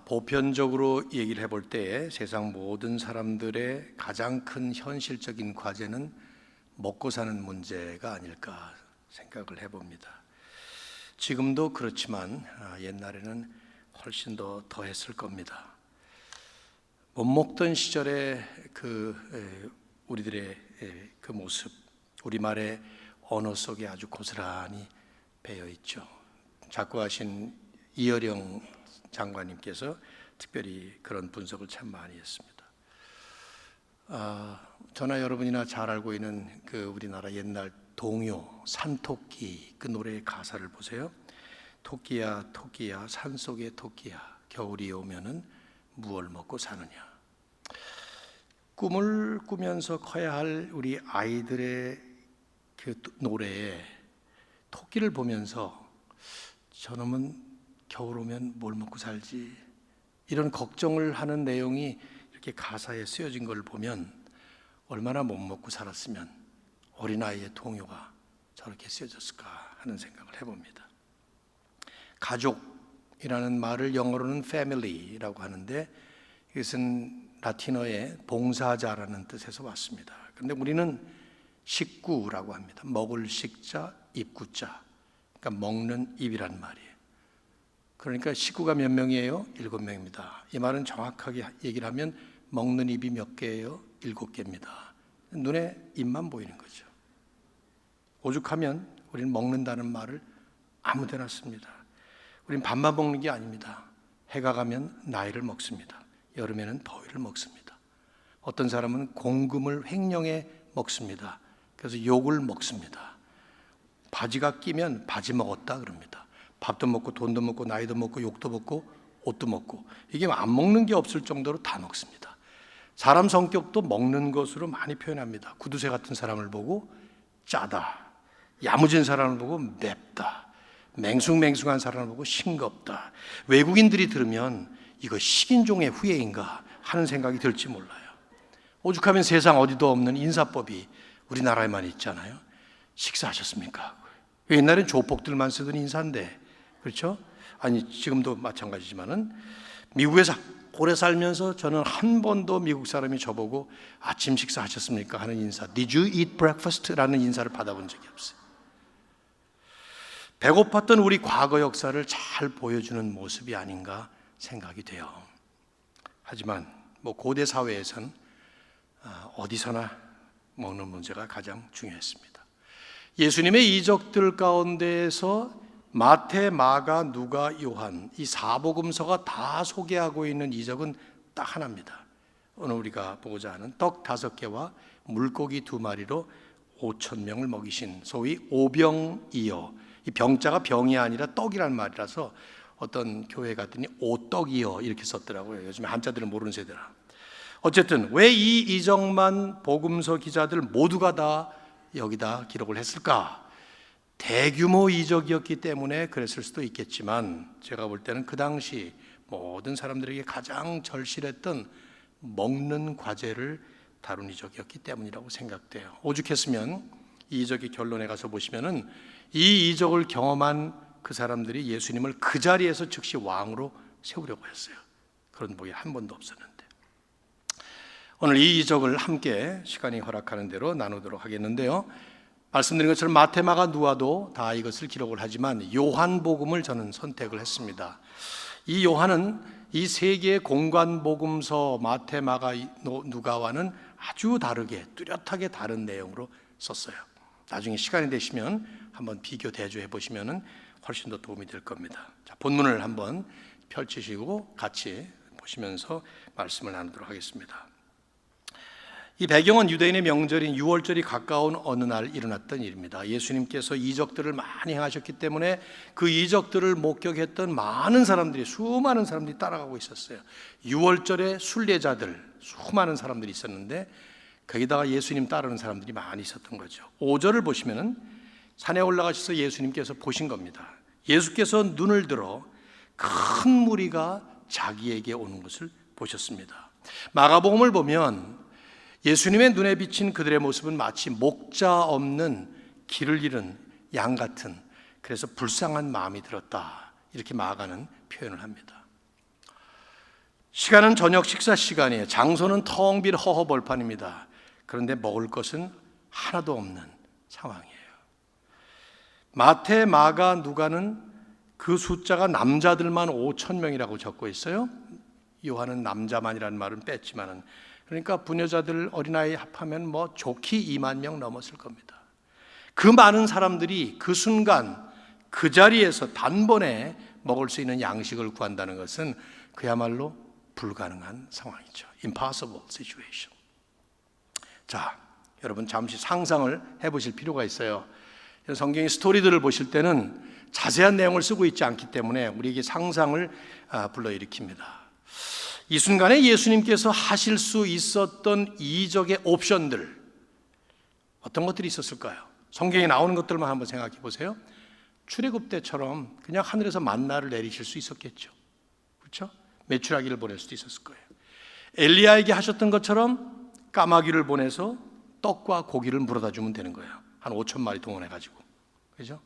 보편적으로 얘기를 해볼 때 세상 모든 사람들의 가장 큰 현실적인 과제는 먹고 사는 문제가 아닐까 생각을 해봅니다. 지금도 그렇지만 옛날에는 훨씬 더했을 겁니다. 못 먹던 시절에 우리들의 그 모습, 우리말의 언어 속에 아주 고스란히 배어 있죠. 작고하신 이어령 장관님께서 특별히 그런 분석을 참 많이 했습니다. 저나 여러분이나 잘 알고 있는 그 우리나라 옛날 동요 산토끼 그 노래의 가사를 보세요. 토끼야 토끼야 산속의 토끼야 겨울이 오면은 무얼 먹고 사느냐. 꿈을 꾸면서 커야 할 우리 아이들의 그 노래에 토끼를 보면서 저놈은 겨울 오면 뭘 먹고 살지, 이런 걱정을 하는 내용이 이렇게 가사에 쓰여진 걸 보면 얼마나 못 먹고 살았으면 어린아이의 동요가 저렇게 쓰여졌을까 하는 생각을 해봅니다. 가족이라는 말을 영어로는 family라고 하는데 이것은 라틴어의 봉사자라는 뜻에서 왔습니다. 그런데 우리는 식구라고 합니다. 먹을 식자, 입구자. 그러니까 먹는 입이란 말이에요. 그러니까 식구가 몇 명이에요? 7명입니다. 이 말은 정확하게 얘기를 하면 먹는 입이 몇 개예요? 7개입니다. 눈에 입만 보이는 거죠. 오죽하면 우리는 먹는다는 말을 아무 데나 씁니다. 우리는 밥만 먹는 게 아닙니다. 해가 가면 나이를 먹습니다. 여름에는 더위를 먹습니다. 어떤 사람은 공금을 횡령해 먹습니다. 그래서 욕을 먹습니다. 바지가 끼면 바지 먹었다 그럽니다. 밥도 먹고 돈도 먹고 나이도 먹고 욕도 먹고 옷도 먹고, 이게 안 먹는 게 없을 정도로 다 먹습니다. 사람 성격도 먹는 것으로 많이 표현합니다. 구두쇠 같은 사람을 보고 짜다, 야무진 사람을 보고 맵다, 맹숭맹숭한 사람을 보고 싱겁다. 외국인들이 들으면 이거 식인종의 후예인가 하는 생각이 들지 몰라요. 오죽하면 세상 어디도 없는 인사법이 우리나라에만 있잖아요. 식사하셨습니까? 옛날엔 조폭들만 쓰던 인사인데, 그렇죠? 아니 지금도 마찬가지지만은 미국에서 오래 살면서 저는 한 번도 미국 사람이 저보고 아침 식사하셨습니까 하는 인사, Did you eat breakfast? 라는 인사를 받아본 적이 없어요. 배고팠던 우리 과거 역사를 잘 보여주는 모습이 아닌가 생각이 돼요. 하지만 고대 사회에서는 어디서나 먹는 문제가 가장 중요했습니다. 예수님의 이적들 가운데에서 마태, 마가, 누가, 요한 이 사복음서가 다 소개하고 있는 이적은 딱 하나입니다. 오늘 우리가 보고자 하는 떡 5개와 물고기 2마리로 5,000명을 먹이신 소위 오병이어. 이 병자가 병이 아니라 떡이란 말이라서 어떤 교회 갔더니 오떡이여 이렇게 썼더라고요. 요즘에 한자들은 모르는 세대라. 어쨌든 왜 이 이적만 복음서 기자들 모두가 다 여기다 기록을 했을까? 대규모 이적이었기 때문에 그랬을 수도 있겠지만 제가 볼 때는 그 당시 모든 사람들에게 가장 절실했던 먹는 과제를 다룬 이적이었기 때문이라고 생각돼요. 오죽했으면 이 이적의 결론에 가서 보시면은 이 이적을 경험한 그 사람들이 예수님을 그 자리에서 즉시 왕으로 세우려고 했어요. 그런 복이 한 번도 없었는데. 오늘 이 이적을 함께 시간이 허락하는 대로 나누도록 하겠는데요. 말씀드린 것처럼 마태, 마가, 누가도 다 이것을 기록을 하지만 요한복음을 저는 선택을 했습니다. 이 요한은 이 세 개의 공관 복음서 마태, 마가, 누가와는 아주 다르게 뚜렷하게 다른 내용으로 썼어요. 나중에 시간이 되시면 한번 비교 대조해 보시면 훨씬 더 도움이 될 겁니다. 자, 본문을 한번 펼치시고 같이 보시면서 말씀을 나누도록 하겠습니다. 이 배경은 유대인의 명절인 유월절이 가까운 어느 날 일어났던 일입니다. 예수님께서 이적들을 많이 행하셨기 때문에 그 이적들을 목격했던 많은 사람들이, 수많은 사람들이 따라가고 있었어요. 유월절에 순례자들, 수많은 사람들이 있었는데 거기다가 예수님 따르는 사람들이 많이 있었던 거죠. 5절을 보시면은 산에 올라가셔서 예수님께서 보신 겁니다. 예수께서 눈을 들어 큰 무리가 자기에게 오는 것을 보셨습니다. 마가복음을 보면 예수님의 눈에 비친 그들의 모습은 마치 목자 없는 길을 잃은 양 같은, 그래서 불쌍한 마음이 들었다, 이렇게 마가는 표현을 합니다. 시간은 저녁 식사 시간이에요. 장소는 텅 빈 허허벌판입니다. 그런데 먹을 것은 하나도 없는 상황이에요. 마태, 마가, 누가는 그 숫자가 남자들만 5,000명이라고 적고 있어요. 요한은 남자만이라는 말은 뺐지만은, 그러니까 부녀자들 어린아이 합하면 뭐 좋게 2만 명 넘었을 겁니다. 그 많은 사람들이 그 순간 그 자리에서 단번에 먹을 수 있는 양식을 구한다는 것은 그야말로 불가능한 상황이죠. Impossible situation. 자, 여러분 잠시 상상을 해보실 필요가 있어요. 성경의 스토리들을 보실 때는 자세한 내용을 쓰고 있지 않기 때문에 우리에게 상상을 불러일으킵니다. 이 순간에 예수님께서 하실 수 있었던 이적의 옵션들, 어떤 것들이 있었을까요? 성경에 나오는 것들만 한번 생각해 보세요. 출애굽 때처럼 그냥 하늘에서 만나를 내리실 수 있었겠죠. 그렇죠? 메추라기를 보낼 수도 있었을 거예요. 엘리야에게 하셨던 것처럼 까마귀를 보내서 떡과 고기를 물어다 주면 되는 거예요. 한 5천 마리 동원해 가지고. 그죠?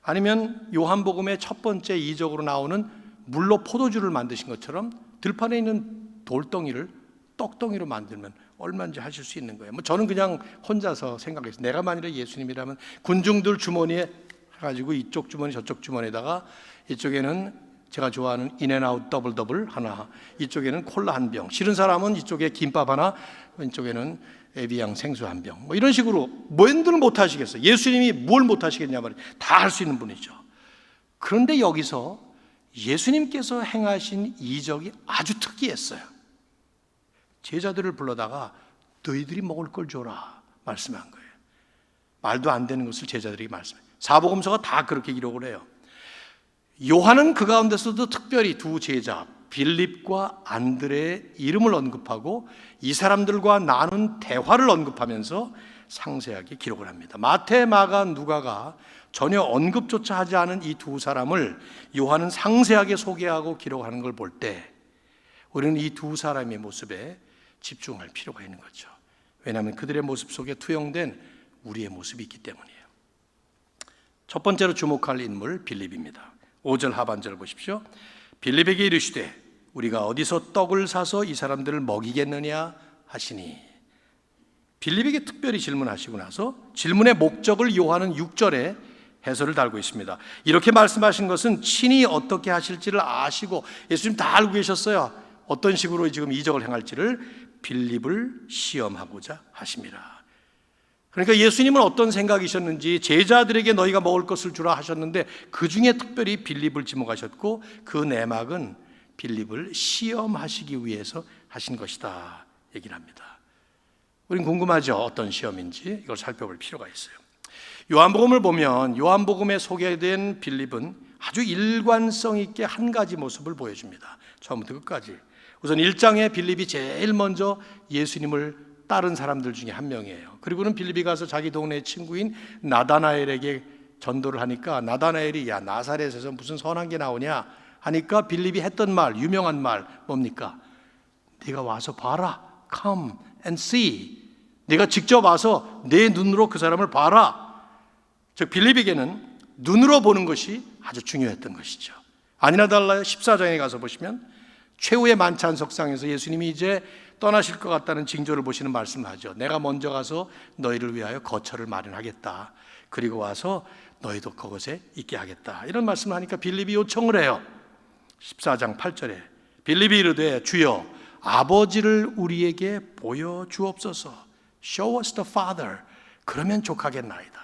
아니면 요한복음의 첫 번째 이적으로 나오는 물로 포도주를 만드신 것처럼 들판에 있는 돌덩이를 떡덩이로 만들면 얼마인지 하실 수 있는 거예요. 저는 그냥 혼자서 생각했어요. 내가 만일에 예수님이라면 군중들 주머니에 해가지고 이쪽 주머니 저쪽 주머니에다가 이쪽에는 제가 좋아하는 인앤아웃 더블 하나, 이쪽에는 콜라 한 병, 싫은 사람은 이쪽에 김밥 하나, 왼쪽에는 에비앙 생수 한 병, 뭐 이런 식으로 뭔들 못 하시겠어요. 예수님이 뭘 못 하시겠냐 말이에요. 다 할 수 있는 분이죠. 그런데 여기서 예수님께서 행하신 이적이 아주 특이했어요. 제자들을 불러다가 너희들이 먹을 걸 줘라 말씀한 거예요. 말도 안 되는 것을 제자들에게 말씀해요. 사복음서가 다 그렇게 기록을 해요. 요한은 그 가운데서도 특별히 두 제자 빌립과 안드레의 이름을 언급하고 이 사람들과 나눈 대화를 언급하면서 상세하게 기록을 합니다. 마태, 마가, 누가가 전혀 언급조차 하지 않은 이 두 사람을 요한은 상세하게 소개하고 기록하는 걸 볼 때 우리는 이 두 사람의 모습에 집중할 필요가 있는 거죠. 왜냐하면 그들의 모습 속에 투영된 우리의 모습이 있기 때문이에요. 첫 번째로 주목할 인물 빌립입니다. 5절 하반절을 보십시오. 빌립에게 이르시되 우리가 어디서 떡을 사서 이 사람들을 먹이겠느냐 하시니, 빌립에게 특별히 질문하시고 나서 질문의 목적을 요한은 6절에 해설을 달고 있습니다. 이렇게 말씀하신 것은 친히 어떻게 하실지를 아시고 예수님 다 알고 계셨어요. 어떤 식으로 지금 이적을 행할지를 빌립을 시험하고자 하십니다. 그러니까 예수님은 어떤 생각이셨는지 제자들에게 너희가 먹을 것을 주라 하셨는데 그 중에 특별히 빌립을 지목하셨고 그 내막은 빌립을 시험하시기 위해서 하신 것이다 얘기를 합니다. 우린 궁금하죠. 어떤 시험인지 이걸 살펴볼 필요가 있어요. 요한복음을 보면 요한복음에 소개된 빌립은 아주 일관성 있게 한 가지 모습을 보여줍니다. 처음부터 끝까지. 우선 1장에 빌립이 제일 먼저 예수님을 따른 사람들 중에 한 명이에요. 그리고는 빌립이 가서 자기 동네 친구인 나다나엘에게 전도를 하니까 나다나엘이 야 나사렛에서 무슨 선한 게 나오냐 하니까 빌립이 했던 말, 유명한 말 뭡니까? 네가 와서 봐라. Come and see. 네가 직접 와서 내 눈으로 그 사람을 봐라. 즉 빌립에게는 눈으로 보는 것이 아주 중요했던 것이죠. 아니나 달라요. 14장에 가서 보시면 최후의 만찬석상에서 예수님이 이제 떠나실 것 같다는 징조를 보시는 말씀을 하죠. 내가 먼저 가서 너희를 위하여 거처를 마련하겠다. 그리고 와서 너희도 그곳에 있게 하겠다. 이런 말씀을 하니까 빌립이 요청을 해요. 14장 8절에 빌립이 이르되 주여 아버지를 우리에게 보여주옵소서. Show us the Father. 그러면 족하겠나이다.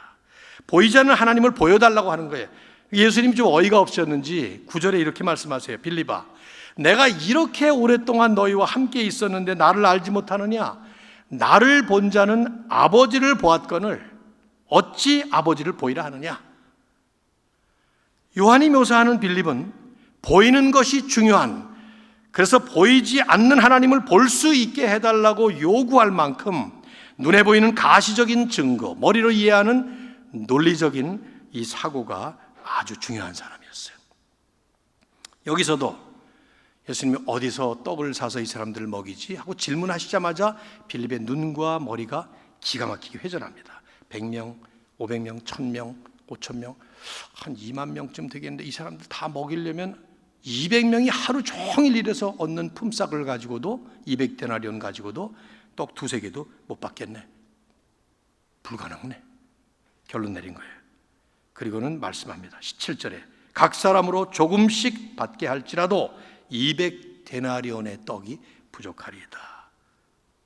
보이지 않는 하나님을 보여달라고 하는 거예요. 예수님이 좀 어이가 없으셨는지 9절에 이렇게 말씀하세요. 빌립아, 내가 이렇게 오랫동안 너희와 함께 있었는데 나를 알지 못하느냐? 나를 본 자는 아버지를 보았거늘 어찌 아버지를 보이라 하느냐? 요한이 묘사하는 빌립은 보이는 것이 중요한, 그래서 보이지 않는 하나님을 볼 수 있게 해달라고 요구할 만큼 눈에 보이는 가시적인 증거, 머리로 이해하는 논리적인 이 사고가 아주 중요한 사람이었어요. 여기서도 예수님이 어디서 떡을 사서 이 사람들을 먹이지? 하고 질문하시자마자 빌립의 눈과 머리가 기가 막히게 회전합니다. 100명, 500명, 1000명, 5000명, 한 2만 명쯤 되겠는데 이 사람들 다 먹이려면 200명이 하루 종일 일해서 얻는 품삯을 가지고도 200데나리온 가지고도 떡 두세 개도 못 받겠네. 불가능하네. 결론 내린 거예요. 그리고는 말씀합니다. 17절에 각 사람으로 조금씩 받게 할지라도 200데나리온의 떡이 부족하리이다.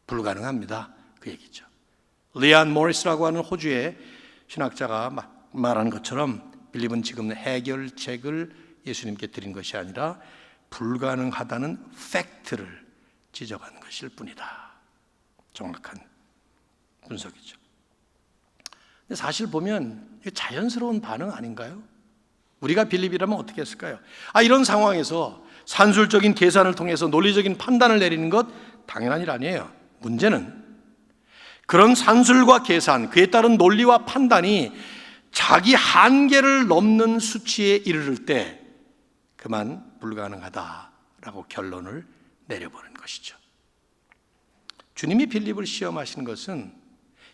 불가능합니다. 그 얘기죠. 리안 모리스라고 하는 호주의 신학자가 말한 것처럼 빌립은 지금 해결책을 예수님께 드린 것이 아니라 불가능하다는 팩트를 지적한 것일 뿐이다. 정확한 분석이죠. 근데 사실 보면 자연스러운 반응 아닌가요? 우리가 빌립이라면 어떻게 했을까요? 이런 상황에서 산술적인 계산을 통해서 논리적인 판단을 내리는 것 당연한 일 아니에요. 문제는 그런 산술과 계산, 그에 따른 논리와 판단이 자기 한계를 넘는 수치에 이르를 때 그만 불가능하다라고 결론을 내려보는 것이죠. 주님이 빌립을 시험하신 것은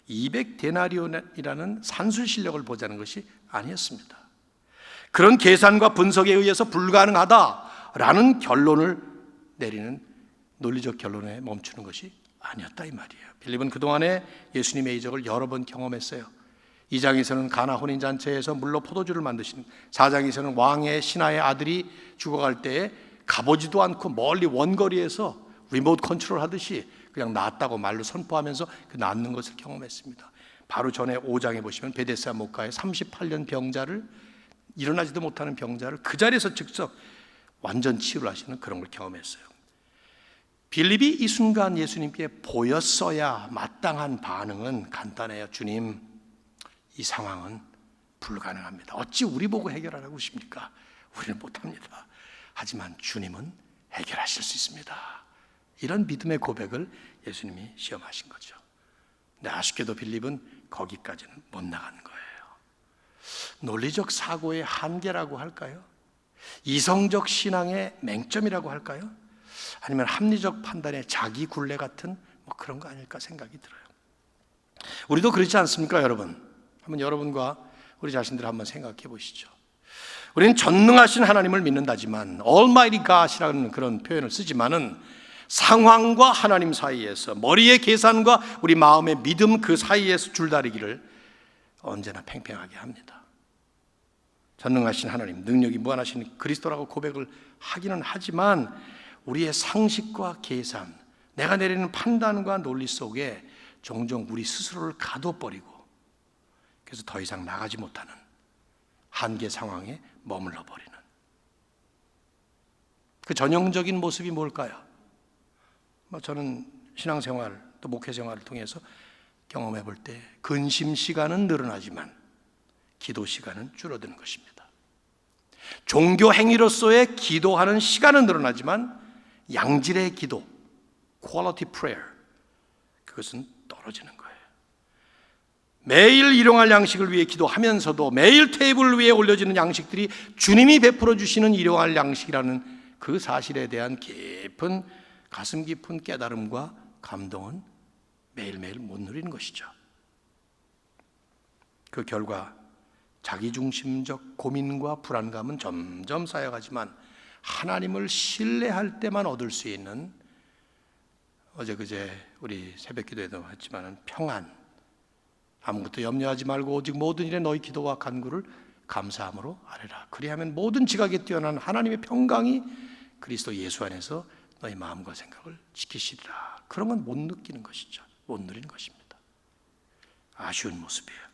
200데나리온이라는 산술 실력을 보자는 것이 아니었습니다. 그런 계산과 분석에 의해서 불가능하다라는 결론을 내리는 논리적 결론에 멈추는 것이 아니었다 이 말이에요. 빌립은 그동안에 예수님의 이적을 여러 번 경험했어요. 2장에서는 가나 혼인잔치에서 물로 포도주를 만드시는, 4장에서는 왕의 신하의 아들이 죽어갈 때에 가보지도 않고 멀리 원거리에서 리모트 컨트롤 하듯이 그냥 낫다고 말로 선포하면서 그 낫는 것을 경험했습니다. 바로 전에 5장에 보시면 베데스다 목가에 38년 병자를, 일어나지도 못하는 병자를 그 자리에서 직접 완전 치유를 하시는 그런 걸 경험했어요. 빌립이 이 순간 예수님께 보였어야 마땅한 반응은 간단해요. 주님, 이 상황은 불가능합니다. 어찌 우리 보고 해결하라고 하십니까? 우리는 못합니다. 하지만 주님은 해결하실 수 있습니다. 이런 믿음의 고백을 예수님이 시험하신 거죠. 근데 아쉽게도 빌립은 거기까지는 못 나가는 거예요. 논리적 사고의 한계라고 할까요? 이성적 신앙의 맹점이라고 할까요? 아니면 합리적 판단의 자기 굴레 같은 그런 거 아닐까 생각이 들어요. 우리도 그렇지 않습니까, 여러분? 한번 여러분과 우리 자신들 한번 생각해 보시죠. 우리는 전능하신 하나님을 믿는다지만 Almighty God이라는 그런 표현을 쓰지만은 상황과 하나님 사이에서, 머리의 계산과 우리 마음의 믿음 그 사이에서 줄다리기를 언제나 팽팽하게 합니다. 전능하신 하나님, 능력이 무한하신 그리스도라고 고백을 하기는 하지만 우리의 상식과 계산, 내가 내리는 판단과 논리 속에 종종 우리 스스로를 가둬버리고 그래서 더 이상 나가지 못하는 한계 상황에 머물러 버리는 그 전형적인 모습이 뭘까요? 저는 신앙생활 또 목회생활을 통해서 경험해 볼 때 근심 시간은 늘어나지만 기도 시간은 줄어드는 것입니다. 종교 행위로서의 기도하는 시간은 늘어나지만 양질의 기도, quality prayer, 그것은 떨어지는 거예요. 매일 일용할 양식을 위해 기도하면서도 매일 테이블 위에 올려지는 양식들이 주님이 베풀어 주시는 일용할 양식이라는 그 사실에 대한 깊은 가슴 깊은 깨달음과 감동은 매일매일 못 누리는 것이죠. 그 결과 자기중심적 고민과 불안감은 점점 쌓여가지만 하나님을 신뢰할 때만 얻을 수 있는, 어제 그제 우리 새벽기도에도 했지만 평안, 아무것도 염려하지 말고 오직 모든 일에 너희 기도와 간구를 감사함으로 아뢰라. 그리하면 모든 지각에 뛰어난 하나님의 평강이 그리스도 예수 안에서 너희 마음과 생각을 지키시리라. 그런 건 못 느끼는 것이죠. 못 누리는 것입니다. 아쉬운 모습이에요.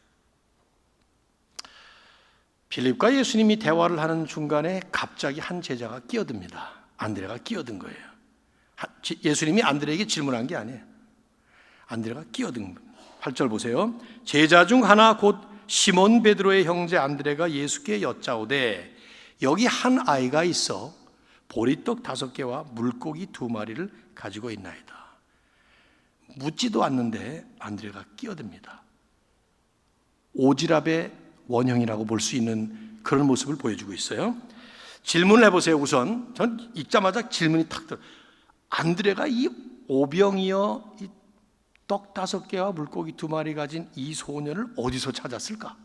빌립과 예수님이 대화를 하는 중간에 갑자기 한 제자가 끼어듭니다. 안드레가 끼어든 거예요. 예수님이 안드레에게 질문한 게 아니에요. 안드레가 끼어든 거예요. 8절 보세요. 제자 중 하나 곧 시몬 베드로의 형제 안드레가 예수께 여짜오되 여기 한 아이가 있어 보리떡 5개와 물고기 2마리를 가지고 있나이다. 묻지도 않는데 안드레가 끼어듭니다. 오지랖의 원형이라고 볼 수 있는 그런 모습을 보여주고 있어요. 질문을 해보세요. 우선 전 읽자마자 질문이 탁 들어요. 안드레가 이 오병이어 이 떡 5개와 물고기 2마리 가진 이 소년을 어디서 찾았을까?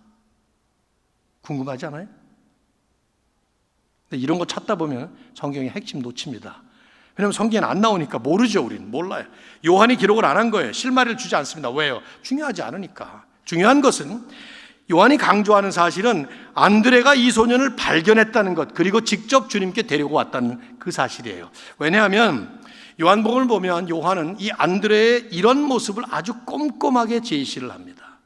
궁금하지 않아요? 근데 이런 거 찾다 보면 성경의 핵심 놓칩니다. 왜냐하면 성경에 안 나오니까 모르죠. 우리는 몰라요. 요한이 기록을 안 한 거예요. 실마리를 주지 않습니다. 왜요? 중요하지 않으니까. 중요한 것은 요한이 강조하는 사실은 안드레가 이 소년을 발견했다는 것, 그리고 직접 주님께 데리고 왔다는 그 사실이에요. 왜냐하면 요한복음을 보면 요한은 이 안드레의 이런 모습을 아주 꼼꼼하게 제시를 합니다.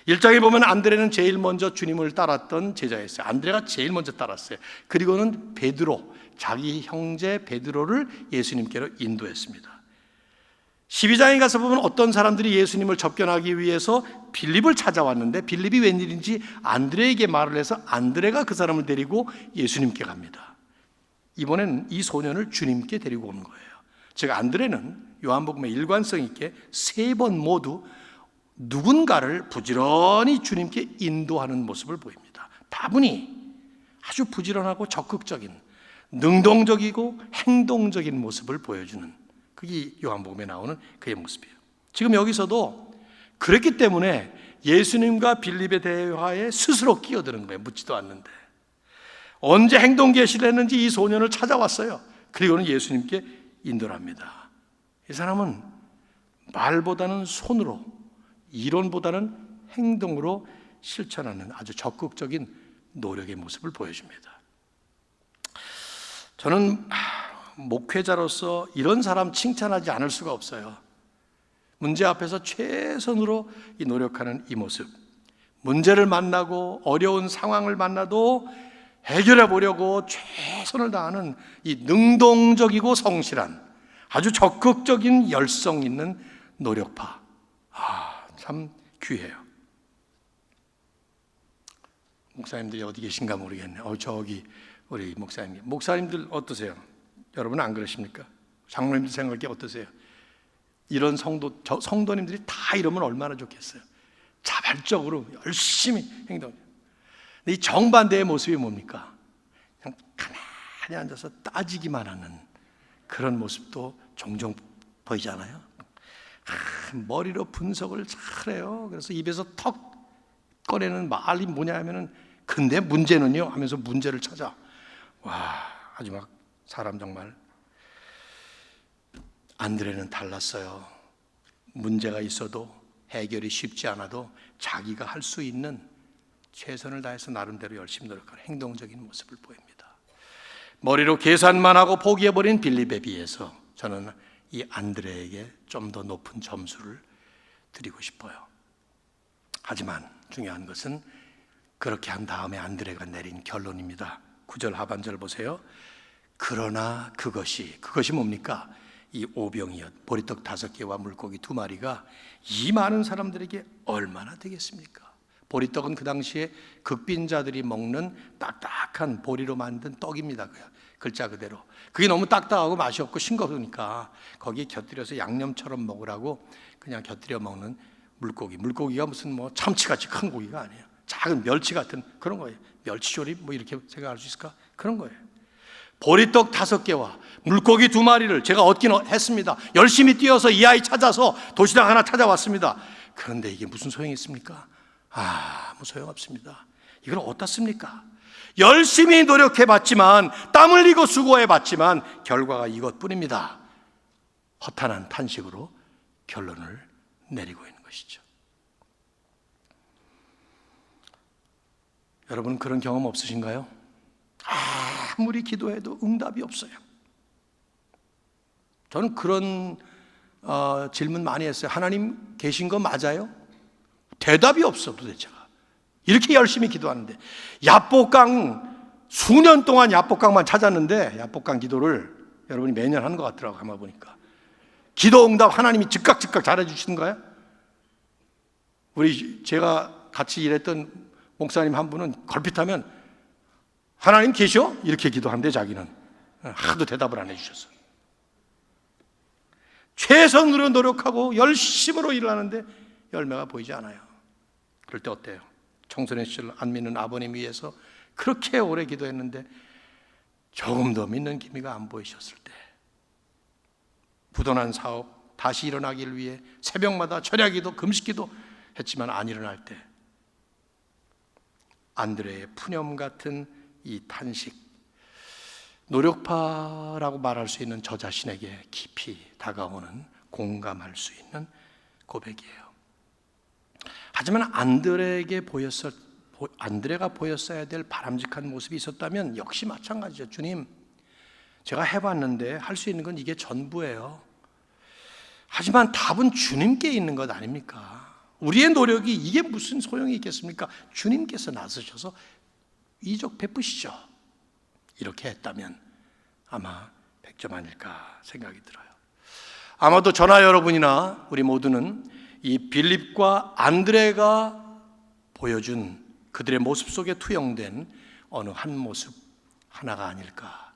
1장에 보면 안드레는 제일 먼저 주님을 따랐던 제자였어요. 안드레가 제일 먼저 따랐어요. 그리고는 베드로, 자기 형제 베드로를 예수님께로 인도했습니다. 12장에 가서 보면 어떤 사람들이 예수님을 접견하기 위해서 빌립을 찾아왔는데 빌립이 웬일인지 안드레에게 말을 해서 안드레가 그 사람을 데리고 예수님께 갑니다. 이번엔 이 소년을 주님께 데리고 온 거예요. 즉 안드레는 요한복음의 일관성 있게 3번 모두 누군가를 부지런히 주님께 인도하는 모습을 보입니다. 다분히 아주 부지런하고 적극적인, 능동적이고 행동적인 모습을 보여주는, 그게 요한복음에 나오는 그의 모습이에요. 지금 여기서도 그랬기 때문에 예수님과 빌립의 대화에 스스로 끼어드는 거예요. 묻지도 않는데. 언제 행동 계시를 했는지 이 소년을 찾아왔어요. 그리고는 예수님께 인도를 합니다. 이 사람은 말보다는 손으로, 이론보다는 행동으로 실천하는 아주 적극적인 노력의 모습을 보여줍니다. 저는 목회자로서 이런 사람 칭찬하지 않을 수가 없어요. 문제 앞에서 최선으로 노력하는 이 모습, 문제를 만나고 어려운 상황을 만나도 해결해 보려고 최선을 다하는 이 능동적이고 성실한 아주 적극적인 열성 있는 노력파, 참 귀해요. 목사님들이 어디 계신가 모르겠네. 저기 우리 목사님들 어떠세요? 여러분 안 그러십니까? 장로님들 생각이 어떠세요? 이런 성도님들이 다 이러면 얼마나 좋겠어요. 자발적으로 열심히 행동. 근데 이 정반대의 모습이 뭡니까? 그냥 가만히 앉아서 따지기만 하는 그런 모습도 종종 보이잖아요. 머리로 분석을 잘해요. 그래서 입에서 턱 꺼내는 말이 뭐냐 하면은 근데 문제는요 하면서 문제를 찾아. 아주 막 사람 정말. 안드레는 달랐어요. 문제가 있어도 해결이 쉽지 않아도 자기가 할 수 있는 최선을 다해서 나름대로 열심히 노력하는 행동적인 모습을 보입니다. 머리로 계산만 하고 포기해버린 빌립에 비해서 저는 이 안드레에게 좀 더 높은 점수를 드리고 싶어요. 하지만 중요한 것은 그렇게 한 다음에 안드레가 내린 결론입니다. 9절 하반절 보세요. 그러나 그것이 뭡니까? 이 오병이엇, 보리떡 5개와 물고기 2마리가 이 많은 사람들에게 얼마나 되겠습니까? 보리떡은 그 당시에 극빈자들이 먹는 딱딱한 보리로 만든 떡입니다. 글자 그대로. 그게 너무 딱딱하고 맛이 없고 싱거우니까 거기에 곁들여서 양념처럼 먹으라고 그냥 곁들여 먹는 물고기. 물고기가 무슨 참치같이 큰 고기가 아니에요. 작은 멸치 같은 그런 거예요. 멸치조림 이렇게 생각할 수 있을까? 그런 거예요. 보리떡 5개와 물고기 2마리를 제가 얻긴 했습니다. 열심히 뛰어서 이 아이 찾아서 도시락 하나 찾아왔습니다. 그런데 이게 무슨 소용이 있습니까? 아무 소용없습니다. 이걸 어디다 씁니까? 열심히 노력해봤지만, 땀 흘리고 수고해봤지만 결과가 이것뿐입니다. 허탄한 탄식으로 결론을 내리고 있는 것이죠. 여러분 그런 경험 없으신가요? 아무리 기도해도 응답이 없어요. 저는 그런 질문 많이 했어요. 하나님 계신 거 맞아요? 대답이 없어 도대체가. 이렇게 열심히 기도하는데 야복강 수년 동안 야복강만 찾았는데 야복강 기도를 여러분이 매년 하는 것 같더라고요. 가만 보니까 기도 응답 하나님이 즉각 잘해주시는 거예요. 제가 같이 일했던 목사님 한 분은 걸핏하면 하나님 계셔? 이렇게 기도하는데 자기는 하도 대답을 안 해주셨어요. 최선으로 노력하고 열심으로 일을 하는데 열매가 보이지 않아요. 그럴 때 어때요? 청소년 시절 안 믿는 아버님 위해서 그렇게 오래 기도했는데 조금 더 믿는 기미가 안 보이셨을 때, 부도난 사업 다시 일어나기를 위해 새벽마다 철야기도 금식기도 했지만 안 일어날 때, 안드레의 푸념 같은 이 탄식, 노력파라고 말할 수 있는 저 자신에게 깊이 다가오는, 공감할 수 있는 고백이에요. 하지만 안드레가 보였어야 될 바람직한 모습이 있었다면 역시 마찬가지죠. 주님, 제가 해봤는데 할 수 있는 건 이게 전부예요. 하지만 답은 주님께 있는 것 아닙니까? 우리의 노력이 이게 무슨 소용이 있겠습니까? 주님께서 나서셔서 이적 베푸시죠. 이렇게 했다면 아마 100점 아닐까 생각이 들어요. 아마도 저나 여러분이나 우리 모두는 이 빌립과 안드레가 보여준 그들의 모습 속에 투영된 어느 한 모습 하나가 아닐까,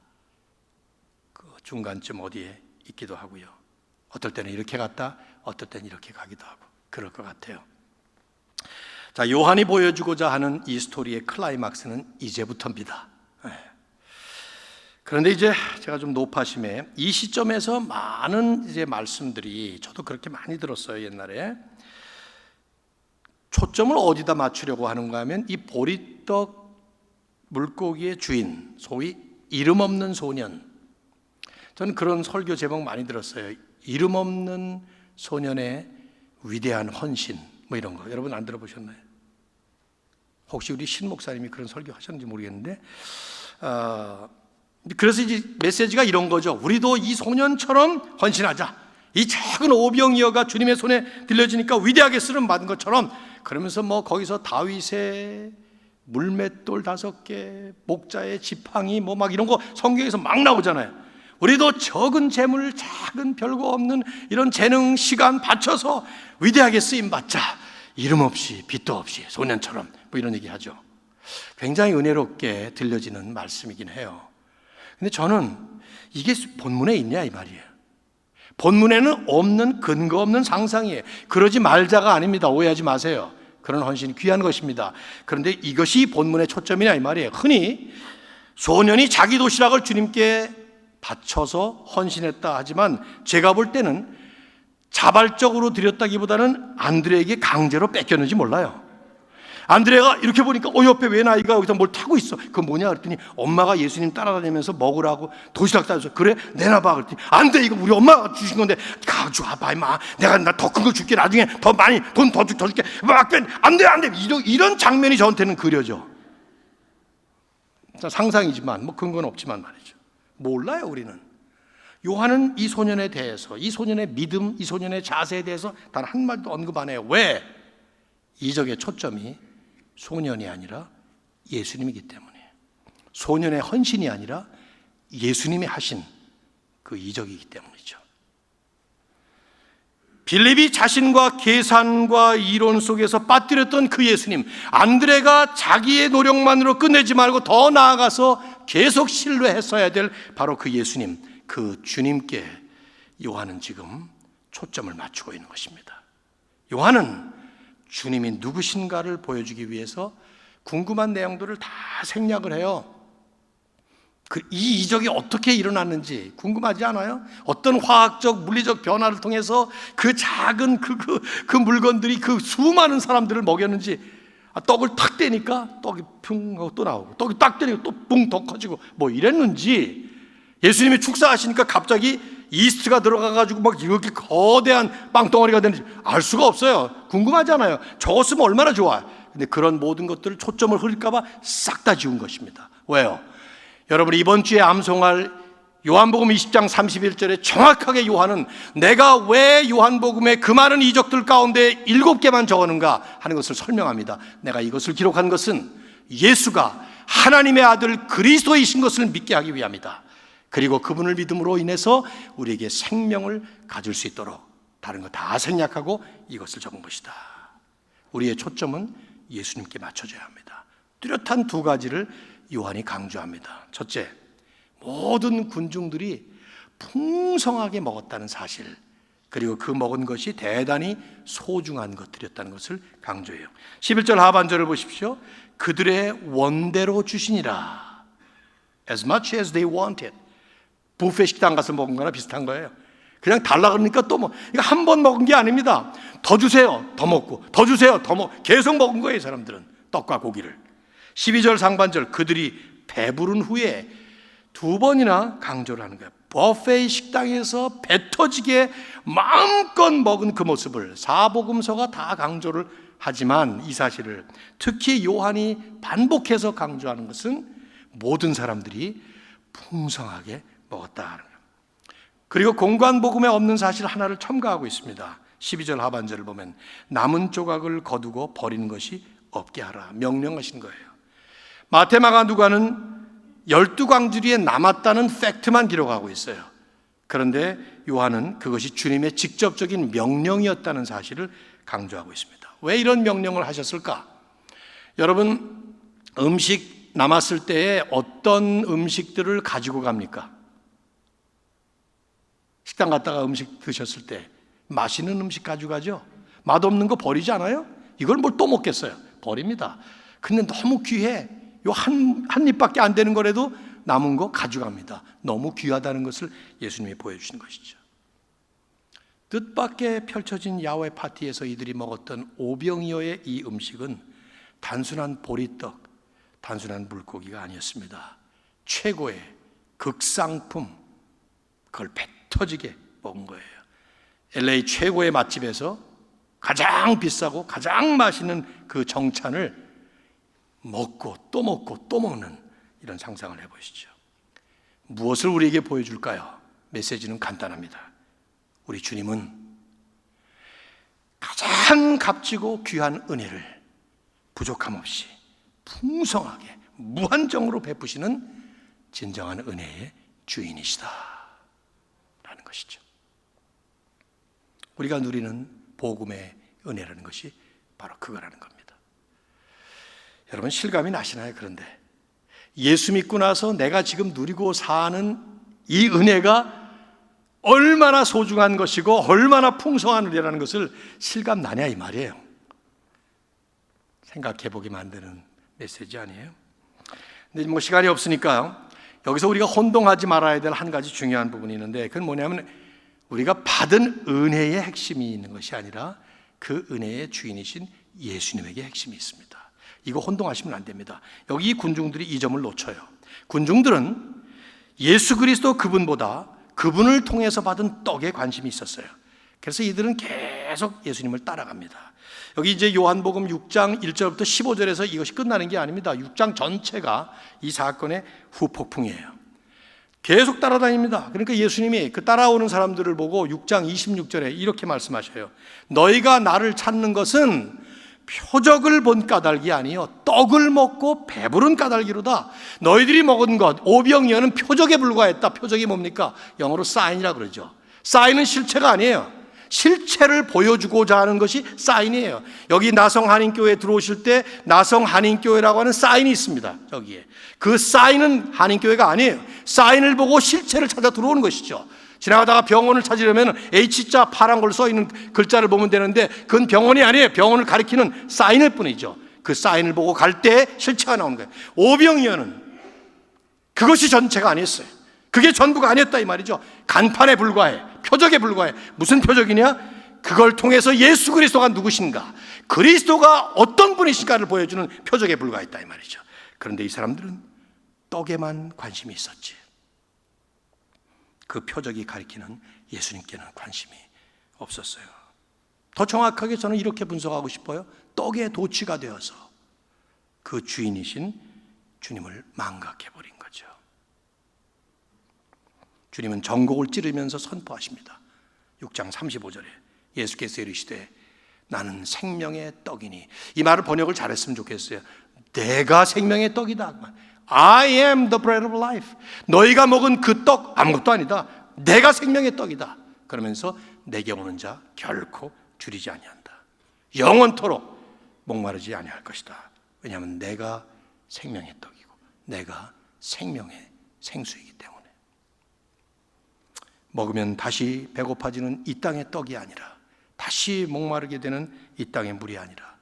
그 중간쯤 어디에 있기도 하고요. 어떨 때는 이렇게 갔다, 어떨 때는 이렇게 가기도 하고 그럴 것 같아요. 자, 요한이 보여주고자 하는 이 스토리의 클라이막스는 이제부터입니다. 그런데 이제 제가 좀 노파심에 이 시점에서 많은 이제 말씀들이, 저도 그렇게 많이 들었어요 옛날에, 초점을 어디다 맞추려고 하는가 하면 이 보리떡 물고기의 주인, 소위 이름 없는 소년. 저는 그런 설교 제목 많이 들었어요. 이름 없는 소년의 위대한 헌신, 뭐 이런 거. 여러분 안 들어보셨나요? 혹시 우리 신 목사님이 그런 설교 하셨는지 모르겠는데, 그래서 이제 메시지가 이런 거죠. 우리도 이 소년처럼 헌신하자. 이 작은 오병이어가 주님의 손에 들려지니까 위대하게 쓰름 받은 것처럼, 그러면서 뭐 거기서 다윗의 물맷돌 5개, 목자의 지팡이 뭐 막 이런 거 성경에서 막 나오잖아요. 우리도 적은 재물, 작은 별거 없는 이런 재능, 시간 바쳐서 위대하게 쓰임 받자. 이름 없이 빚도 없이 소년처럼, 뭐 이런 얘기 하죠. 굉장히 은혜롭게 들려지는 말씀이긴 해요. 근데 저는 이게 본문에 있냐 이 말이에요. 본문에는 없는, 근거 없는 상상이에요. 그러지 말자가 아닙니다. 오해하지 마세요. 그런 헌신이 귀한 것입니다. 그런데 이것이 본문의 초점이냐 이 말이에요. 흔히 소년이 자기 도시락을 주님께 바쳐서 헌신했다 하지만 제가 볼 때는 자발적으로 드렸다기보다는 안드레에게 강제로 뺏겼는지 몰라요. 안드레가 이렇게 보니까 옆에 웬 아이가 여기서 뭘 타고 있어. 그거 뭐냐 그랬더니 엄마가 예수님 따라다니면서 먹으라고 도시락 싸줘서, 그래 내놔봐 그랬더니 안 돼, 이거 우리 엄마가 주신 건데 가져와봐 임마, 내가 더 큰 거 줄게, 나중에 더 많이 돈 더 줄게, 막 안돼 이런 장면이 저한테는 그려져. 상상이지만 뭐 근거는 없지만 말이죠. 몰라요 우리는. 요한은 이 소년에 대해서, 이 소년의 믿음, 이 소년의 자세에 대해서 단 한마디도 언급 안 해요. 왜? 이적의 초점이 소년이 아니라 예수님이기 때문에, 소년의 헌신이 아니라 예수님이 하신 그 이적이기 때문이죠. 빌립이 자신과 계산과 이론 속에서 빠뜨렸던 그 예수님, 안드레가 자기의 노력만으로 끝내지 말고 더 나아가서 계속 신뢰했어야 될 바로 그 예수님, 그 주님께 요한은 지금 초점을 맞추고 있는 것입니다. 요한은 주님이 누구신가를 보여주기 위해서 궁금한 내용들을 다 생략을 해요. 이 이적이 어떻게 일어났는지 궁금하지 않아요? 어떤 화학적, 물리적 변화를 통해서 그 작은 그 물건들이 그 수많은 사람들을 먹였는지, 떡을 탁 떼니까 떡이 풍 하고 또 나오고, 떡이 딱 떼니까 또 뿡 더 커지고 뭐 이랬는지, 예수님이 축사하시니까 갑자기 이스트가 들어가가지고 막 이렇게 거대한 빵덩어리가 되는지 알 수가 없어요. 궁금하잖아요. 적었으면 얼마나 좋아. 근데 그런 모든 것들을 초점을 흐릴까봐 싹 다 지운 것입니다. 왜요? 여러분, 이번 주에 암송할 요한복음 20장 31절에 정확하게 요한은 내가 왜 요한복음의 그 많은 이적들 가운데 7개만 적었는가 하는 것을 설명합니다. 내가 이것을 기록한 것은 예수가 하나님의 아들 그리스도이신 것을 믿게 하기 위함이다. 그리고 그분을 믿음으로 인해서 우리에게 생명을 가질 수 있도록 다른 거 다 생략하고 이것을 적은 것이다. 우리의 초점은 예수님께 맞춰져야 합니다. 뚜렷한 2가지를 요한이 강조합니다. 첫째, 모든 군중들이 풍성하게 먹었다는 사실, 그리고 그 먹은 것이 대단히 소중한 것들이었다는 것을 강조해요. 11절 하반절을 보십시오. 그들의 원대로 주시니라. As much as they wanted. 뷔페 식당 가서 먹은 거나 비슷한 거예요. 그냥 달라 그러니까 또 뭐, 이거 한 번 먹은 게 아닙니다. 더 주세요, 더 먹고, 더 주세요, 더 먹고, 계속 먹은 거예요, 사람들은. 떡과 고기를. 12절 상반절, 그들이 배부른 후에 두 번이나 강조를 하는 거예요. 버페 식당에서 배 터지게 마음껏 먹은 그 모습을 사복음서가 다 강조를 하지만 이 사실을 특히 요한이 반복해서 강조하는 것은 모든 사람들이 풍성하게 먹었다는 거예요. 그리고 공관복음에 없는 사실 하나를 첨가하고 있습니다. 12절 하반절을 보면 남은 조각을 거두고 버리는 것이 없게 하라 명령하신 거예요. 마태, 마가, 누가는 12광주리에 남았다는 팩트만 기록하고 있어요. 그런데 요한은 그것이 주님의 직접적인 명령이었다는 사실을 강조하고 있습니다. 왜 이런 명령을 하셨을까? 여러분, 음식 남았을 때에 어떤 음식들을 가지고 갑니까? 식당 갔다가 음식 드셨을 때 맛있는 음식 가져가죠? 맛없는 거 버리지 않아요? 이걸 뭘 또 먹겠어요? 버립니다. 근데 너무 귀해. 요 한 입밖에 안 되는 거라도 남은 거 가져갑니다. 너무 귀하다는 것을 예수님이 보여주신 것이죠. 뜻밖의 펼쳐진 야외 파티에서 이들이 먹었던 오병이어의 이 음식은 단순한 보리떡, 단순한 물고기가 아니었습니다. 최고의 극상품, 그걸 배 터지게 먹은 거예요. LA 최고의 맛집에서 가장 비싸고 가장 맛있는 그 정찬을 먹고 또 먹는 이런 상상을 해보시죠. 무엇을 우리에게 보여줄까요? 메시지는 간단합니다. 우리 주님은 가장 값지고 귀한 은혜를 부족함 없이 풍성하게 무한정으로 베푸시는 진정한 은혜의 주인이시다 라는 것이죠. 우리가 누리는 복음의 은혜라는 것이 바로 그거라는 겁니다. 여러분, 실감이 나시나요? 그런데 예수 믿고 나서 내가 지금 누리고 사는 이 은혜가 얼마나 소중한 것이고 얼마나 풍성한 은혜라는 것을 실감 나냐 이 말이에요. 생각해 보게 만드는 메시지 아니에요? 근데 뭐 시간이 없으니까 여기서 우리가 혼동하지 말아야 될 한 가지 중요한 부분이 있는데, 그건 뭐냐면 우리가 받은 은혜의 핵심이 있는 것이 아니라 그 은혜의 주인이신 예수님에게 핵심이 있습니다. 이거 혼동하시면 안 됩니다. 여기 군중들이 이 점을 놓쳐요. 군중들은 예수 그리스도 그분보다 그분을 통해서 받은 떡에 관심이 있었어요. 그래서 이들은 계속 예수님을 따라갑니다. 여기 이제 요한복음 6장 1절부터 15절에서 이것이 끝나는 게 아닙니다. 6장 전체가 이 사건의 후폭풍이에요. 계속 따라다닙니다. 그러니까 예수님이 그 따라오는 사람들을 보고 6장 26절에 이렇게 말씀하셔요. 너희가 나를 찾는 것은 표적을 본 까닭이 아니요 떡을 먹고 배부른 까닭이로다. 너희들이 먹은 것 오병이어는 표적에 불과했다. 표적이 뭡니까? 영어로 사인이라고 그러죠. 사인은 실체가 아니에요. 실체를 보여주고자 하는 것이 사인이에요. 여기 나성 한인교회에 들어오실 때 나성 한인교회라고 하는 사인이 있습니다. 여기에 그 사인은 한인교회가 아니에요. 사인을 보고 실체를 찾아 들어오는 것이죠. 지나가다가 병원을 찾으려면 H자 파란 걸 써있는 글자를 보면 되는데 그건 병원이 아니에요. 병원을 가리키는 사인일 뿐이죠. 그 사인을 보고 갈 때 실체가 나오는 거예요. 오병이어는 그것이 전체가 아니었어요. 그게 전부가 아니었다 이 말이죠. 간판에 불과해. 표적에 불과해. 무슨 표적이냐? 그걸 통해서 예수 그리스도가 누구신가, 그리스도가 어떤 분이신가를 보여주는 표적에 불과했다 이 말이죠. 그런데 이 사람들은 떡에만 관심이 있었지 그 표적이 가리키는 예수님께는 관심이 없었어요. 더 정확하게 저는 이렇게 분석하고 싶어요. 떡의 도취가 되어서 그 주인이신 주님을 망각해버린 거죠. 주님은 전곡을 찌르면서 선포하십니다. 6장 35절에 예수께서 이르시되 나는 생명의 떡이니, 이 말을 번역을 잘했으면 좋겠어요. 내가 생명의 떡이다. I am the bread of life. 너희가 먹은 그 떡 아무것도 아니다. 내가 생명의 떡이다. 그러면서 내게 오는 자 결코 줄이지 아니한다. 영원토록 목마르지 아니할 것이다. 왜냐하면 내가 생명의 떡이고 내가 생명의 생수이기 때문에. 먹으면 다시 배고파지는 이 땅의 떡이 아니라, 다시 목마르게 되는 이 땅의 물이 아니라,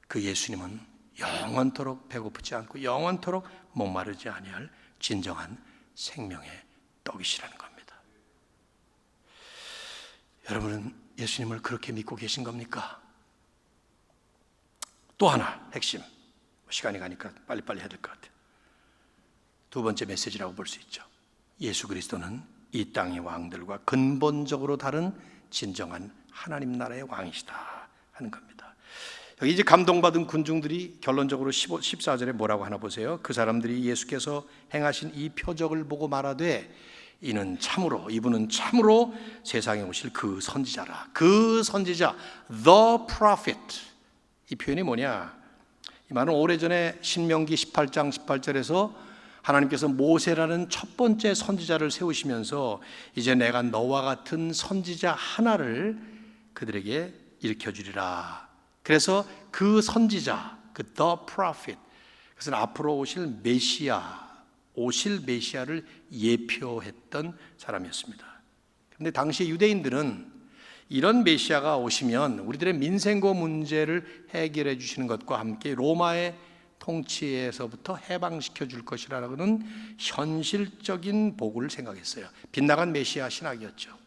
그 예수님은 영원토록 배고프지 않고 영원토록 목마르지 아니할 진정한 생명의 떡이시라는 겁니다. 여러분은 예수님을 그렇게 믿고 계신 겁니까? 또 하나 핵심, 시간이 가니까 빨리빨리 해야 될 것 같아요. 두 번째 메시지라고 볼 수 있죠. 예수 그리스도는 이 땅의 왕들과 근본적으로 다른 진정한 하나님 나라의 왕이시다 하는 겁니다. 여기 이제 감동받은 군중들이 결론적으로 14절에 뭐라고 하나 보세요. 그 사람들이 예수께서 행하신 이 표적을 보고 말하되 이분은 참으로 세상에 오실 그 선지자라. 그 선지자, the prophet. 이 표현이 뭐냐? 이 말은 오래전에 신명기 18장 18절에서 하나님께서 모세라는 첫 번째 선지자를 세우시면서 이제 내가 너와 같은 선지자 하나를 그들에게 일으켜주리라. 그래서 그 선지자, 그 the prophet, 그것은 앞으로 오실 메시아를 예표했던 사람이었습니다. 그런데 당시 유대인들은 이런 메시아가 오시면 우리들의 민생고 문제를 해결해 주시는 것과 함께 로마의 통치에서부터 해방시켜 줄 것이라는 현실적인 복을 생각했어요. 빗나간 메시아 신학이었죠.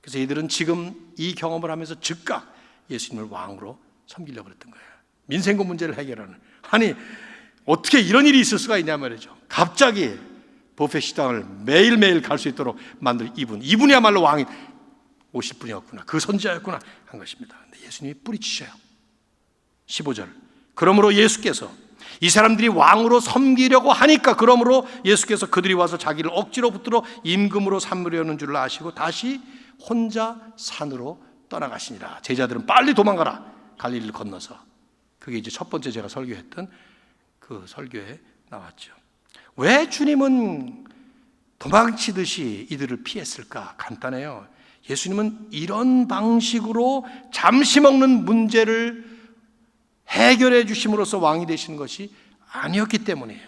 그래서 이들은 지금 이 경험을 하면서 즉각 예수님을 왕으로 섬기려고 했던 거예요. 민생고 문제를 해결하는. 아니 어떻게 이런 일이 있을 수가 있냐 말이죠. 갑자기 뷔페 식당을 매일매일 갈 수 있도록 만들 이분이야말로 왕이 오실 분이었구나, 그 선지자였구나 한 것입니다. 근데 예수님이 뿌리치셔요. 15절. 그러므로 예수께서 이 사람들이 왕으로 섬기려고 하니까, 그러므로 예수께서 그들이 와서 자기를 억지로 붙들어 임금으로 삼으려는 줄 아시고 다시 혼자 산으로 떠나가시니라. 제자들은 빨리 도망가라, 갈릴리를 건너서. 그게 이제 첫 번째 제가 설교했던 그 설교에 나왔죠. 왜 주님은 도망치듯이 이들을 피했을까? 간단해요. 예수님은 이런 방식으로 잠시 먹는 문제를 해결해 주심으로써 왕이 되시는 것이 아니었기 때문이에요.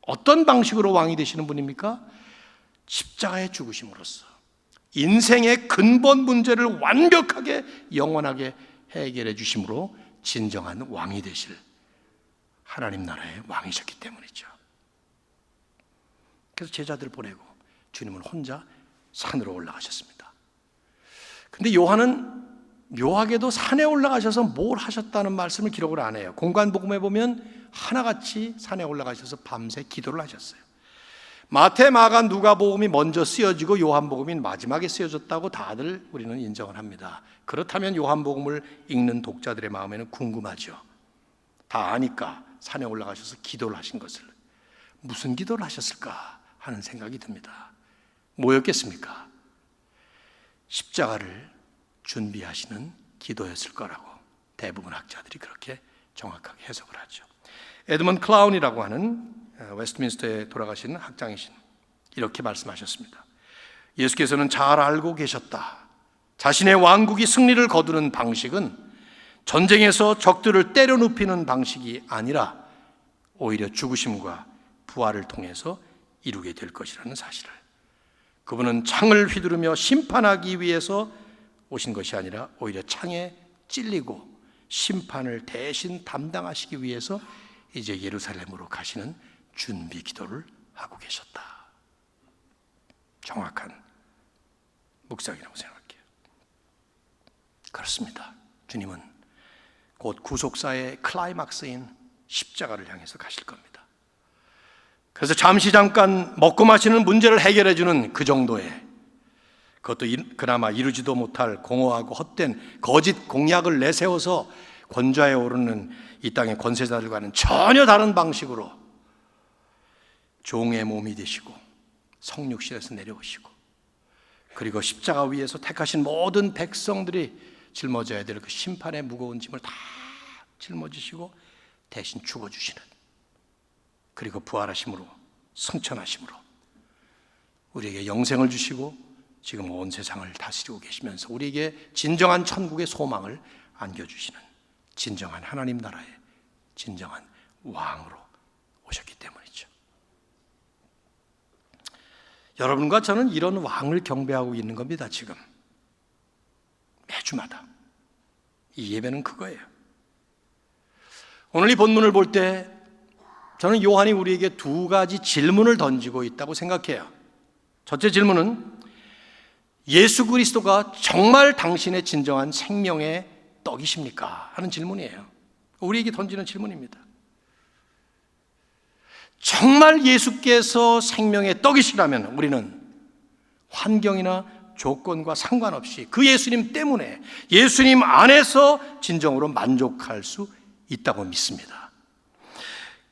어떤 방식으로 왕이 되시는 분입니까? 십자가에 죽으심으로써 인생의 근본 문제를 완벽하게 영원하게 해결해 주심으로 진정한 왕이 되실 하나님 나라의 왕이셨기 때문이죠. 그래서 제자들을 보내고 주님은 혼자 산으로 올라가셨습니다. 근데 요한은 묘하게도 산에 올라가셔서 뭘 하셨다는 말씀을 기록을 안 해요. 공관복음에 보면 하나같이 산에 올라가셔서 밤새 기도를 하셨어요. 마태, 마가, 누가복음이 먼저 쓰여지고 요한복음이 마지막에 쓰여졌다고 다들 우리는 인정을 합니다. 그렇다면 요한복음을 읽는 독자들의 마음에는 궁금하죠. 다 아니까 산에 올라가셔서 기도를 하신 것을, 무슨 기도를 하셨을까 하는 생각이 듭니다. 뭐였겠습니까? 십자가를 준비하시는 기도였을 거라고 대부분 학자들이 그렇게 정확하게 해석을 하죠. 에드먼드 클라운이라고 하는 웨스트민스터에 돌아가신 학장이신 이렇게 말씀하셨습니다. 예수께서는 잘 알고 계셨다. 자신의 왕국이 승리를 거두는 방식은 전쟁에서 적들을 때려 눕히는 방식이 아니라 오히려 죽으심과 부활을 통해서 이루게 될 것이라는 사실을, 그분은 창을 휘두르며 심판하기 위해서 오신 것이 아니라 오히려 창에 찔리고 심판을 대신 담당하시기 위해서 이제 예루살렘으로 가시는 준비 기도를 하고 계셨다. 정확한 묵상이라고 생각할게요. 그렇습니다. 주님은 곧 구속사의 클라이막스인 십자가를 향해서 가실 겁니다. 그래서 잠깐 먹고 마시는 문제를 해결해 주는 그 정도의, 그것도 그나마 이루지도 못할 공허하고 헛된 거짓 공약을 내세워서 권좌에 오르는 이 땅의 권세자들과는 전혀 다른 방식으로 종의 몸이 되시고 성육신에서 내려오시고, 그리고 십자가 위에서 택하신 모든 백성들이 짊어져야 될 그 심판의 무거운 짐을 다 짊어지시고 대신 죽어주시는, 그리고 부활하심으로 승천하심으로 우리에게 영생을 주시고 지금 온 세상을 다스리고 계시면서 우리에게 진정한 천국의 소망을 안겨주시는 진정한 하나님 나라의 진정한 왕으로 오셨기 때문이죠. 여러분과 저는 이런 왕을 경배하고 있는 겁니다. 지금 매주마다 이 예배는 그거예요. 오늘 이 본문을 볼 때 저는 요한이 우리에게 두 가지 질문을 던지고 있다고 생각해요. 첫째 질문은 예수 그리스도가 정말 당신의 진정한 생명의 떡이십니까? 하는 질문이에요. 우리에게 던지는 질문입니다. 정말 예수께서 생명의 떡이시라면 우리는 환경이나 조건과 상관없이 그 예수님 때문에, 예수님 안에서 진정으로 만족할 수 있다고 믿습니다.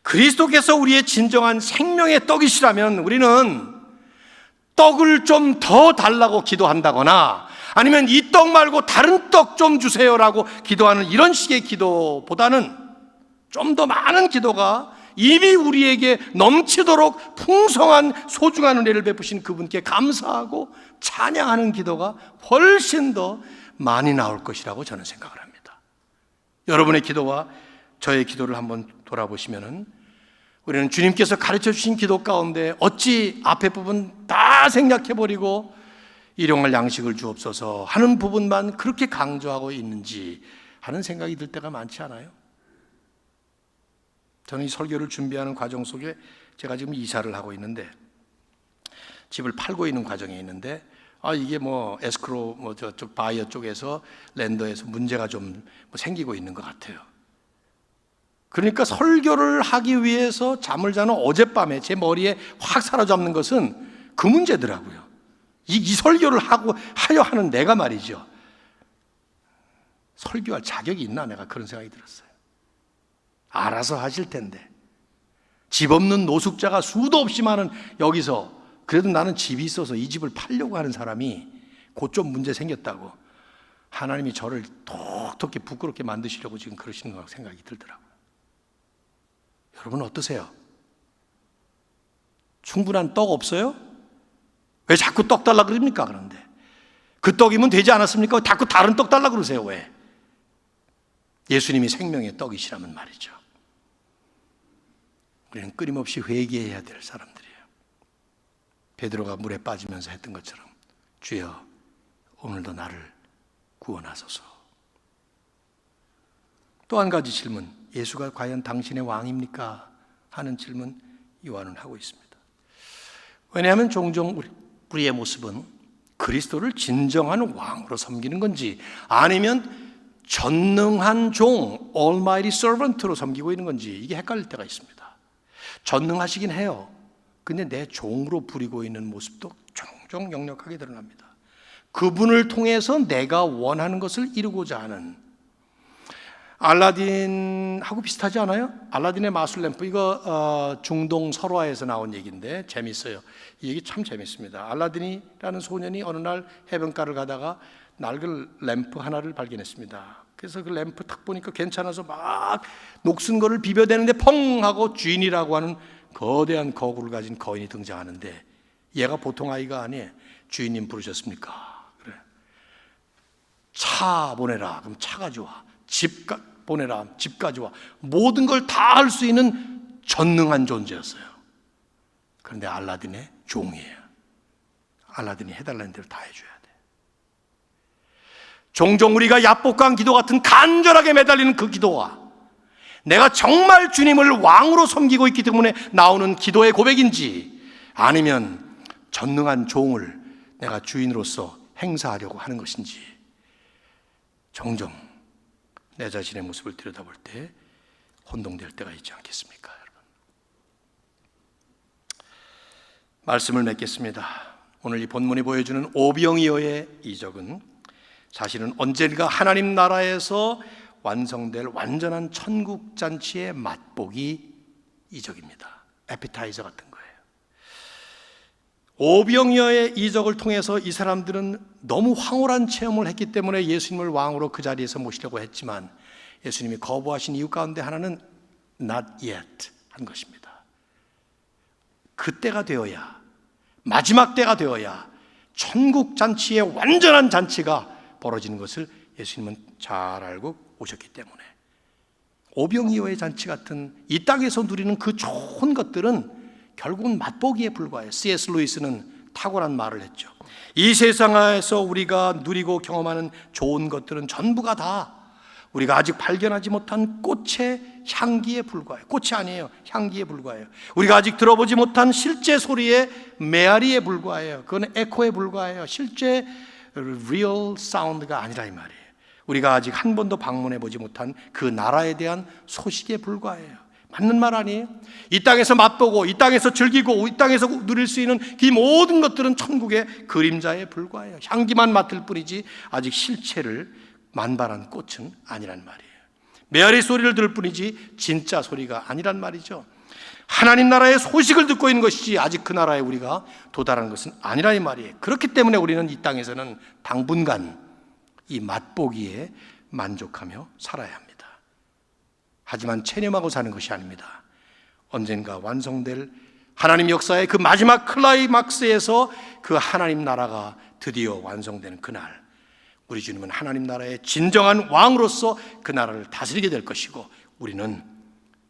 그리스도께서 우리의 진정한 생명의 떡이시라면 우리는 떡을 좀 더 달라고 기도한다거나 아니면 이 떡 말고 다른 떡 좀 주세요라고 기도하는 이런 식의 기도보다는 좀 더 많은 기도가 이미 우리에게 넘치도록 풍성한 소중한 은혜를 베푸신 그분께 감사하고 찬양하는 기도가 훨씬 더 많이 나올 것이라고 저는 생각을 합니다. 여러분의 기도와 저의 기도를 한번 돌아보시면은 우리는 주님께서 가르쳐 주신 기도 가운데 어찌 앞에 부분 다 생략해버리고 일용할 양식을 주옵소서 하는 부분만 그렇게 강조하고 있는지 하는 생각이 들 때가 많지 않아요? 저는 이 설교를 준비하는 과정 속에 제가 지금 이사를 하고 있는데 집을 팔고 있는 과정에 있는데 이게 뭐 에스크로 뭐 저쪽 바이어 쪽에서 랜더에서 문제가 좀 생기고 있는 것 같아요. 그러니까 설교를 하기 위해서 잠을 자는 어젯밤에 제 머리에 확 사로잡는 것은 그 문제더라고요. 이 설교를 하려 하는 내가 말이죠. 설교할 자격이 있나 내가 그런 생각이 들었어요. 알아서 하실 텐데 집 없는 노숙자가 수도 없이 많은 여기서 그래도 나는 집이 있어서 이 집을 팔려고 하는 사람이 곧 좀 문제 생겼다고 하나님이 저를 톡톡히 부끄럽게 만드시려고 지금 그러시는 거 생각이 들더라고요. 여러분 어떠세요? 충분한 떡 없어요? 왜 자꾸 떡 달라 그럽니까? 그런데 그 떡이면 되지 않았습니까? 자꾸 다른 떡 달라 그러세요. 왜? 예수님이 생명의 떡이시라면 말이죠. 우리는 끊임없이 회개해야 될 사람들이에요. 베드로가 물에 빠지면서 했던 것처럼 주여 오늘도 나를 구원하소서. 또 한 가지 질문, 예수가 과연 당신의 왕입니까? 하는 질문 요한은 하고 있습니다. 왜냐하면 종종 우리의 모습은 그리스도를 진정한 왕으로 섬기는 건지 아니면 전능한 종, Almighty Servant로 섬기고 있는 건지 이게 헷갈릴 때가 있습니다. 전능하시긴 해요. 근데 내 종으로 부리고 있는 모습도 종종 역력하게 드러납니다. 그분을 통해서 내가 원하는 것을 이루고자 하는, 알라딘하고 비슷하지 않아요? 알라딘의 마술 램프, 이거 중동 설화에서 나온 얘기인데 재밌어요. 이 얘기 참 재밌습니다. 알라딘이라는 소년이 어느 날 해변가를 가다가 낡은 램프 하나를 발견했습니다. 그래서 그 램프 탁 보니까 괜찮아서 막 녹슨 거를 비벼대는데 펑 하고 주인이라고 하는 거대한 거구를 가진 거인이 등장하는데 얘가 보통 아이가 아니에요. 주인님 부르셨습니까? 그래. 차 보내라. 그럼 차 가져와. 집 보내라. 집 가져와. 모든 걸 다 할 수 있는 전능한 존재였어요. 그런데 알라딘의 종이에요. 알라딘이 해달라는 대로 다 해줘야 돼. 종종 우리가 야복강 기도 같은 간절하게 매달리는 그 기도와 내가 정말 주님을 왕으로 섬기고 있기 때문에 나오는 기도의 고백인지 아니면 전능한 종을 내가 주인으로서 행사하려고 하는 것인지 종종 내 자신의 모습을 들여다볼 때 혼동될 때가 있지 않겠습니까, 여러분? 말씀을 맺겠습니다. 오늘 이 본문이 보여주는 오병이어의 이적은 사실은 언젠가 하나님 나라에서 완성될 완전한 천국 잔치의 맛보기 이적입니다. 에피타이저 같은 거예요. 오병이어의 이적을 통해서 이 사람들은 너무 황홀한 체험을 했기 때문에 예수님을 왕으로 그 자리에서 모시려고 했지만 예수님이 거부하신 이유 가운데 하나는 not yet 한 것입니다. 그때가 되어야, 마지막 때가 되어야 천국 잔치의 완전한 잔치가 벌어지는 것을 예수님은 잘 알고 오셨기 때문에 오병이어의 잔치 같은 이 땅에서 누리는 그 좋은 것들은 결국은 맛보기에 불과해요. C.S. 루이스는 탁월한 말을 했죠. 이 세상에서 우리가 누리고 경험하는 좋은 것들은 전부가 다 우리가 아직 발견하지 못한 꽃의 향기에 불과해요. 꽃이 아니에요. 향기에 불과해요. 우리가 아직 들어보지 못한 실제 소리의 메아리에 불과해요. 그건 에코에 불과해요. 실제 real 사운드가 아니라 이 말이에요. 우리가 아직 한 번도 방문해 보지 못한 그 나라에 대한 소식에 불과해요. 맞는 말 아니에요? 이 땅에서 맛보고 이 땅에서 즐기고 이 땅에서 누릴 수 있는 이 모든 것들은 천국의 그림자에 불과해요. 향기만 맡을 뿐이지 아직 실체를 만발한 꽃은 아니란 말이에요. 메아리 소리를 들을 뿐이지 진짜 소리가 아니란 말이죠. 하나님 나라의 소식을 듣고 있는 것이지 아직 그 나라에 우리가 도달한 것은 아니라는 말이에요. 그렇기 때문에 우리는 이 땅에서는 당분간 이 맛보기에 만족하며 살아야 합니다. 하지만 체념하고 사는 것이 아닙니다. 언젠가 완성될 하나님 역사의 그 마지막 클라이막스에서 그 하나님 나라가 드디어 완성되는 그날, 우리 주님은 하나님 나라의 진정한 왕으로서 그 나라를 다스리게 될 것이고 우리는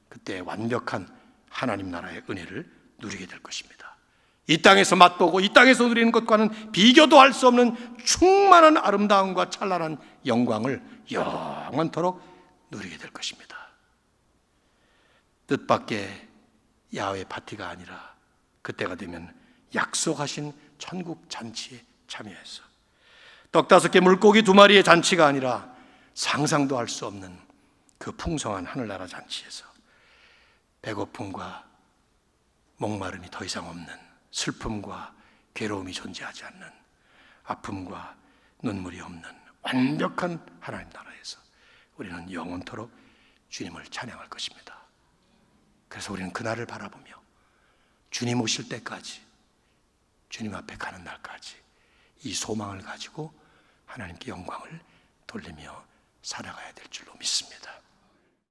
그때 완벽한 하나님 나라의 은혜를 누리게 될 것입니다. 이 땅에서 맛보고 이 땅에서 누리는 것과는 비교도 할 수 없는 충만한 아름다움과 찬란한 영광을 영원토록 누리게 될 것입니다. 뜻밖의 야외 파티가 아니라 그때가 되면 약속하신 천국 잔치에 참여해서 떡 5개 물고기 2마리의 잔치가 아니라 상상도 할 수 없는 그 풍성한 하늘나라 잔치에서 배고픔과 목마름이 더 이상 없는, 슬픔과 괴로움이 존재하지 않는, 아픔과 눈물이 없는 완벽한 하나님 나라에서 우리는 영원토록 주님을 찬양할 것입니다. 그래서 우리는 그날을 바라보며 주님 오실 때까지, 주님 앞에 가는 날까지 이 소망을 가지고 하나님께 영광을 돌리며 살아가야 될 줄로 믿습니다.